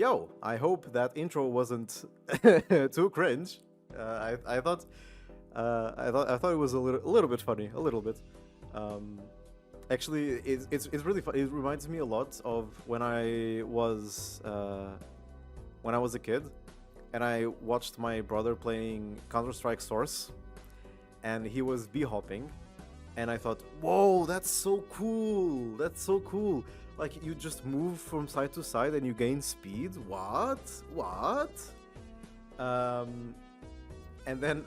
Yo, I hope that intro wasn't too cringe. I thought it was a little bit funny, a little bit. Um, Actually, it's really fun. It reminds me a lot of when I was a kid, and I watched my brother playing Counter-Strike Source, and he was b-hopping, and I thought, whoa, that's so cool. That's so cool. Like, you just move from side to side and you gain speed. What? Um, and then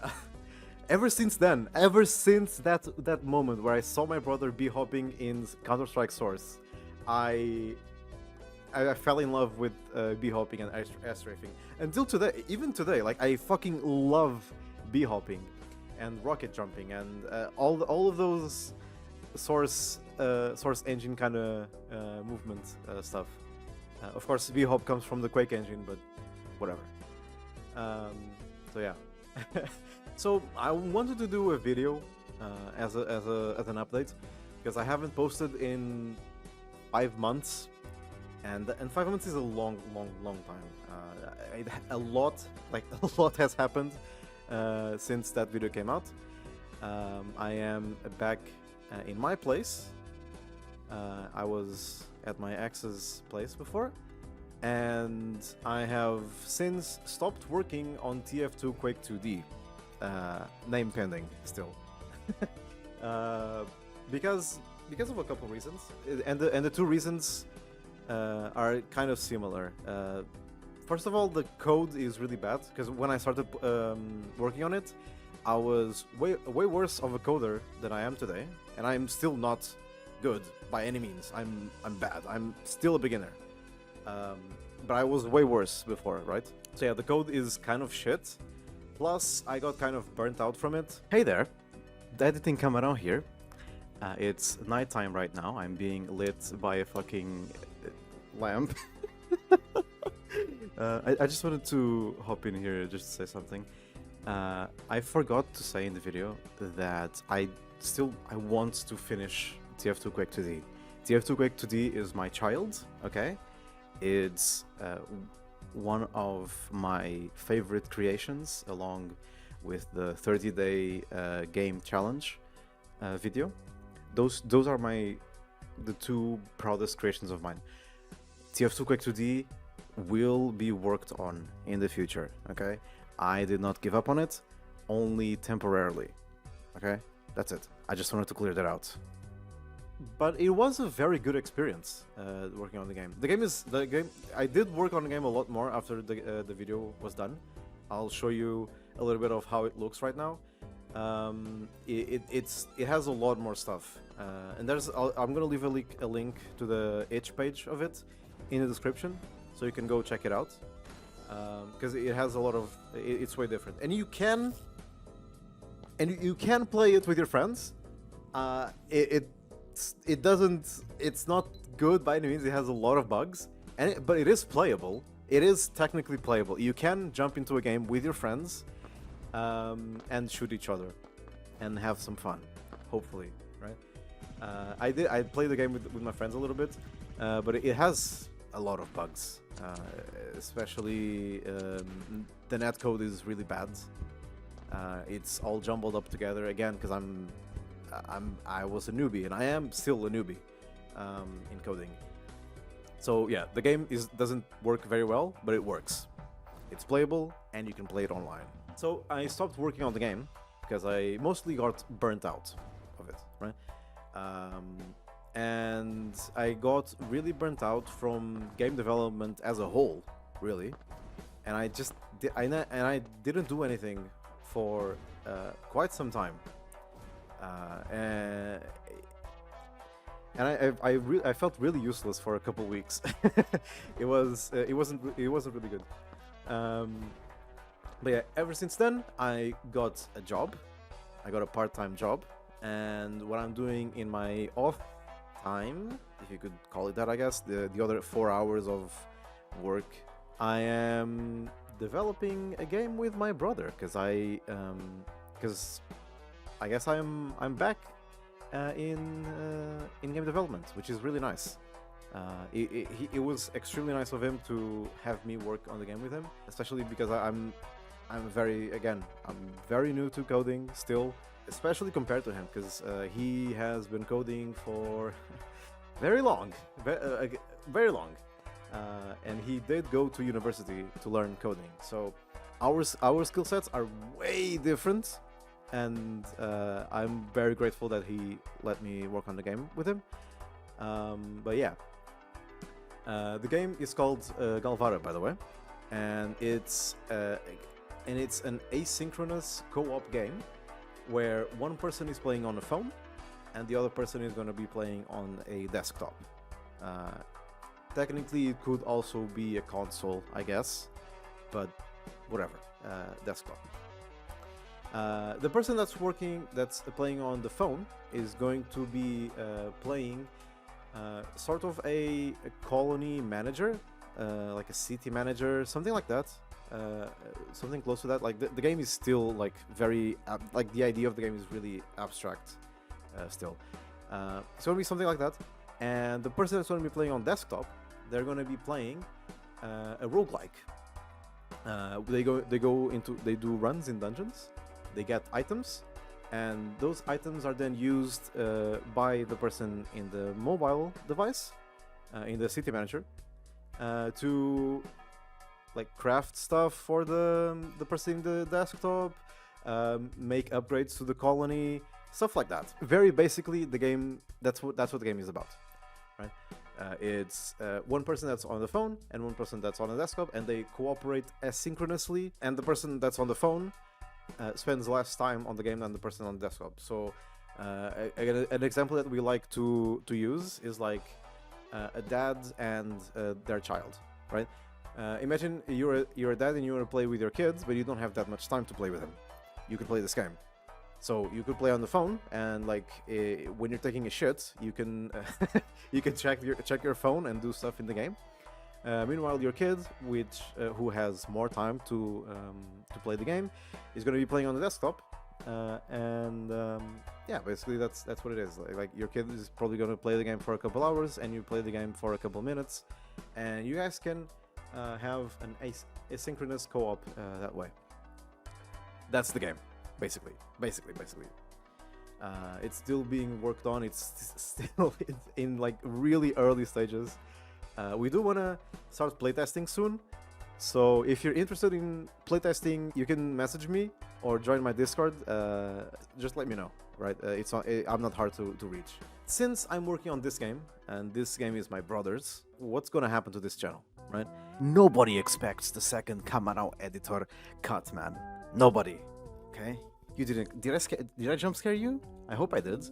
ever since that moment where I saw my brother be hopping in Counter-Strike Source, I I fell in love with bee hopping and air strafing. Until today, even today, like I fucking love bee hopping and rocket jumping and all of those source engine kind of movement stuff. Of course, bee hop comes from the Quake engine, but whatever. So yeah. So I wanted to do a video as an update because I haven't posted in 5 months. And 5 months is a long time. A lot has happened since that video came out. I am back in my place. I was at my ex's place before, and I have since stopped working on TF2 Quake 2D. Name pending still. Because of a couple reasons, and the two reasons are kind of similar. First of all, the code is really bad because when I started working on it, I was way worse of a coder than I am today, and I'm still not good by any means. I'm bad. I'm still a beginner, but I was way worse before, right? So yeah, the code is kind of shit. Plus, I got kind of burnt out from it. Hey there, the editing Camarão here. It's nighttime right now. I'm being lit by a fucking lamp. I just wanted to hop in here just to say something. I forgot to say in the video that I want to finish TF2 Quake 2D. TF2 Quake 2D is my child, okay? It's one of my favorite creations, along with the 30-day game challenge video. Those are the two proudest creations of mine. TF2 Quake 2D will be worked on in the future, okay? I did not give up on it, only temporarily, okay? That's it. I just wanted to clear that out. But it was a very good experience working on the game. The game. I did work on the game a lot more after the video was done. I'll show you a little bit of how it looks right now. It has a lot more stuff, and I'm gonna leave a link to the itch page of it in the description, so you can go check it out, because it has a lot of. It's way different, and you can play it with your friends. It's not good by any means. It has a lot of bugs, but it is playable. It is technically playable. You can jump into a game with your friends and shoot each other and have some fun, hopefully, right? I played the game with my friends a little bit, but it has a lot of bugs, especially the netcode is really bad. It's all jumbled up together again because I was a newbie, and I am still a newbie in coding. So yeah, the game doesn't work very well, but it works. It's playable, and you can play it online. So I stopped working on the game because I mostly got burnt out of it, right? And I got really burnt out from game development as a whole, really. And I didn't do anything for quite some time. And I felt really useless for a couple weeks. It wasn't really good. But yeah, ever since then, I got a job. I got a part-time job, and what I'm doing in my off time, if you could call it that, I guess, the other 4 hours of work, I am developing a game with my brother, because I guess I'm back in game development, which is really nice. It was extremely nice of him to have me work on the game with him, especially because I'm very new to coding still, especially compared to him, because he has been coding for very long, very long, and he did go to university to learn coding. So our skill sets are way different, and I'm very grateful that he let me work on the game with him. But yeah, the game is called Galvara, by the way, and it's an asynchronous co-op game where one person is playing on a phone and the other person is going to be playing on a desktop. Technically, it could also be a console, I guess, but whatever, desktop. The person that's playing on the phone is going to be playing sort of a colony manager, like a city manager, something like that. Something close to that. Like the game is still like very like the idea of the game is really abstract still. It's gonna be something like that. And the person that's gonna be playing on desktop, they're gonna be playing a roguelike. They do runs in dungeons. They get items, and those items are then used by the person in the mobile device, in the city manager, to like craft stuff for the person in the desktop, make upgrades to the colony, stuff like that. Very basically, the game that's what the game is about, right? It's one person that's on the phone and one person that's on the desktop, and they cooperate asynchronously. And the person that's on the phone spends less time on the game than the person on the desktop. So an example that we like to use is like a dad and their child, right? Imagine you're a dad and you want to play with your kids, but you don't have that much time to play with them. You could play this game. So you could play on the phone, and like when you're taking a shit, you can you can check your phone and do stuff in the game. Meanwhile, your kid, who has more time to play the game, is going to be playing on the desktop, and yeah, basically that's what it is. Like your kid is probably going to play the game for a couple hours, and you play the game for a couple minutes, and you guys can have an asynchronous co-op that way. That's the game, basically. It's still being worked on. It's still in like really early stages. We do want to start playtesting soon, so if you're interested in playtesting, you can message me or join my Discord. Just let me know, right? I'm not hard to reach. Since I'm working on this game, and this game is my brother's, what's gonna happen to this channel, right? Nobody expects the second Camarão editor cut, man. Nobody. Okay? You didn't. Did I jump scare you? I hope I did.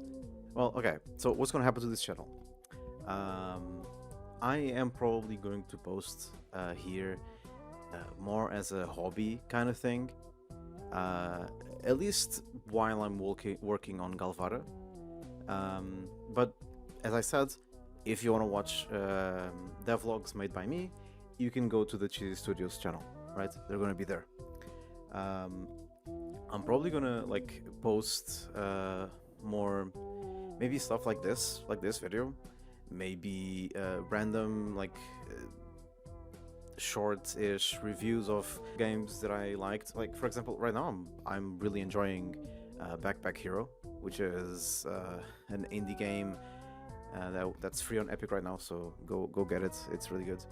Well, okay. So what's gonna happen to this channel? I am probably going to post here more as a hobby kind of thing, at least while I'm working on Galvara. But as I said, if you want to watch devlogs made by me, you can go to the Cheesy Studios channel, right? They're going to be there. I'm probably gonna like post more, maybe stuff like this video. Maybe random like short-ish reviews of games that I liked. Like for example, right now I'm really enjoying Backpack Hero, which is an indie game that's free on Epic right now. So go get it. It's really good.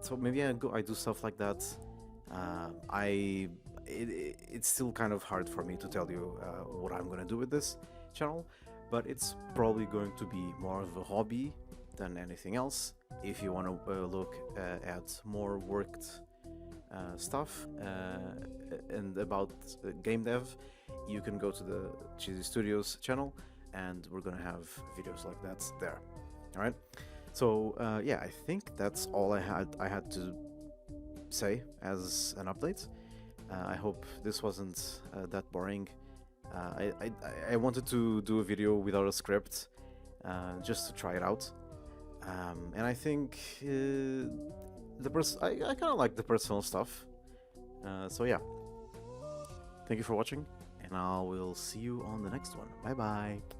So maybe I do stuff like that. It's still kind of hard for me to tell you what I'm gonna do with this channel. But it's probably going to be more of a hobby than anything else. If you want to look at more worked stuff and about game dev, you can go to the Cheesy Studios channel, and we're gonna have videos like that there. All right. So yeah, I think that's all I had to say as an update. I hope this wasn't that boring. I wanted to do a video without a script, just to try it out, and I think I kind of like the personal stuff. So yeah, thank you for watching, and I will see you on the next one. Bye bye.